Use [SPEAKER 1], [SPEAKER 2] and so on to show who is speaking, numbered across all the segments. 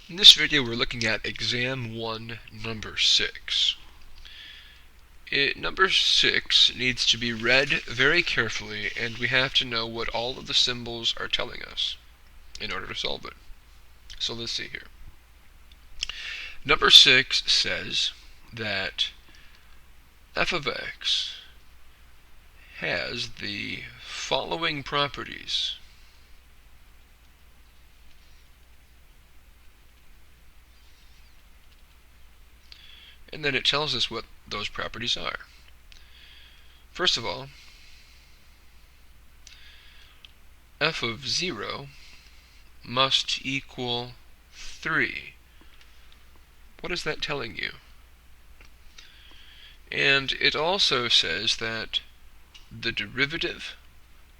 [SPEAKER 1] In this video we're looking at exam 1 number 6. Number 6 needs to be read very carefully, and we have to know what all of the symbols are telling us in order to solve it. So let's see here. Number 6 says that f of x has the following properties. And then it tells us what those properties are. First of all, f of 0 must equal 3. What is that telling you? And it also says that the derivative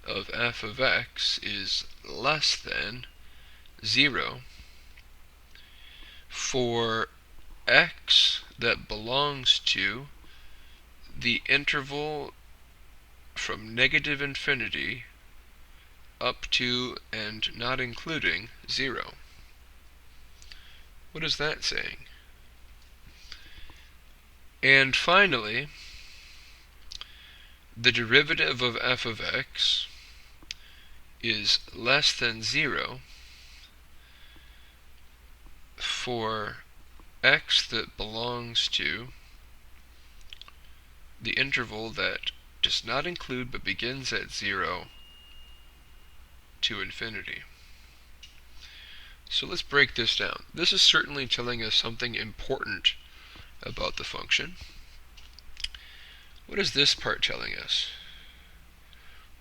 [SPEAKER 1] of f of x is less than 0 for x that belongs to the interval from negative infinity up to and not including 0. What is that saying? And finally, the derivative of f of x is less than 0 for x that belongs to the interval that does not include but begins at 0 to infinity. So let's break this down. This is certainly telling us something important about the function. What is this part telling us?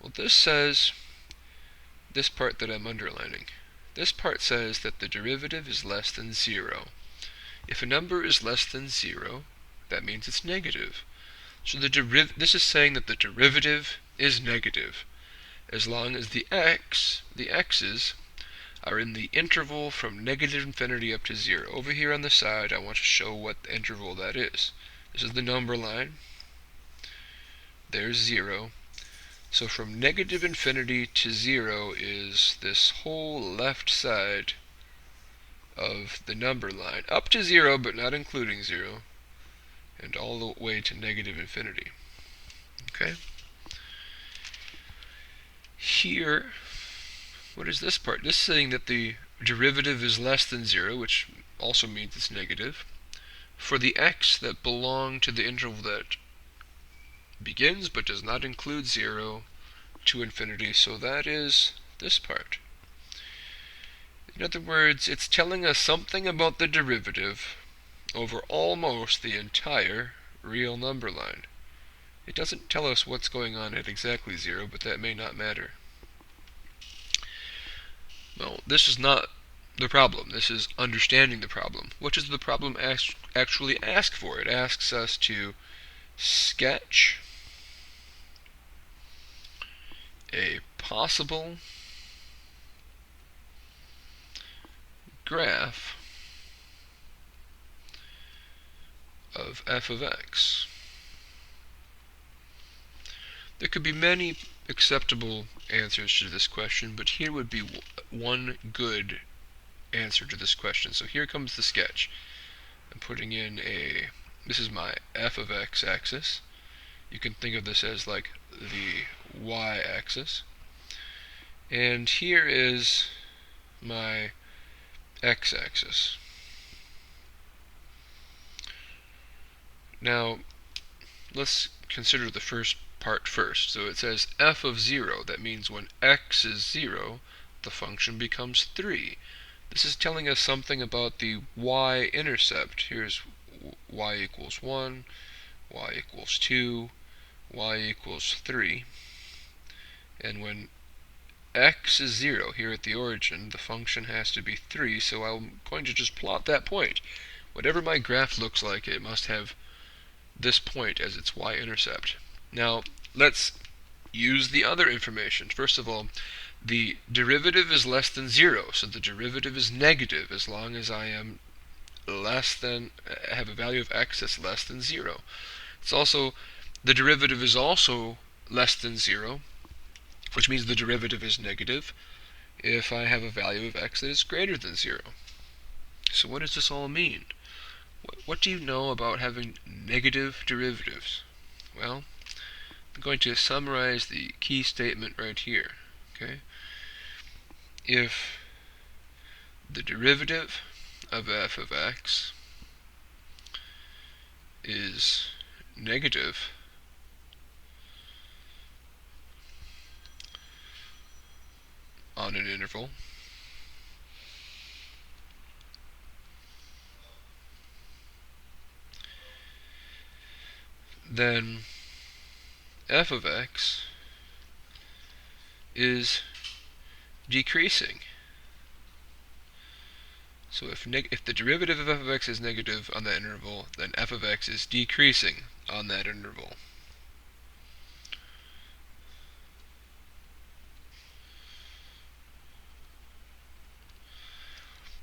[SPEAKER 1] Well, this says, this part that I'm underlining, this part says that the derivative is less than 0. If a number is less than 0, that means it's negative. So this is saying that the derivative is negative as long as the x's, are in the interval from negative infinity up to 0. Over here on the side, I want to show what interval that is. This is the number line. There's 0. So from negative infinity to 0 is this whole left side of the number line, up to 0 but not including 0, and all the way to negative infinity. Okay? Here, what is this part? This is saying that the derivative is less than 0, which also means it's negative, for the x that belong to the interval that begins but does not include 0 to infinity, so that is this part. In other words, it's telling us something about the derivative over almost the entire real number line. It doesn't tell us what's going on at exactly 0, but that may not matter. Well, this is not the problem. This is understanding the problem. What does the problem actually ask for? It asks us to sketch a possible graph of f of x. There could be many acceptable answers to this question, but here would be one good answer to this question. So here comes the sketch. I'm putting in this is my f of x axis. You can think of this as like the y-axis. And here is my x-axis. Now, let's consider the first part first. So it says f of 0. That means when x is 0, the function becomes 3. This is telling us something about the y-intercept. Here's y equals 1, y equals 2, y equals 3. And when x is 0 here at the origin, the function has to be 3, so I'm going to just plot that point. Whatever my graph looks like, it must have this point as its y-intercept. Now, let's use the other information. First of all, the derivative is less than 0, so the derivative is negative as long as I am have a value of x that's less than 0. It's also, the derivative is also less than 0, which means the derivative is negative if I have a value of x that is greater than 0. So what does this all mean? What do you know about having negative derivatives? Well, I'm going to summarize the key statement right here. Okay? If the derivative of f of x is negative, on an interval, then f of x is decreasing. So if the derivative of f of x is negative on that interval, then f of x is decreasing on that interval.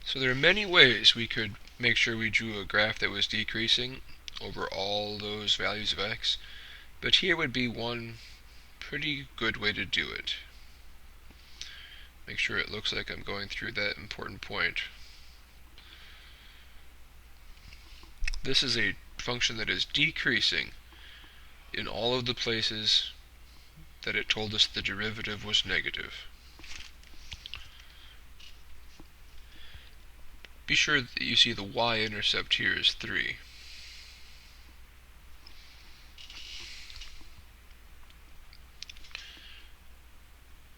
[SPEAKER 1] So there are many ways we could make sure we drew a graph that was decreasing over all those values of x, but here would be one pretty good way to do it. Make sure it looks like I'm going through that important point. This is a function that is decreasing in all of the places that it told us the derivative was negative. Be sure that you see the y-intercept here is 3.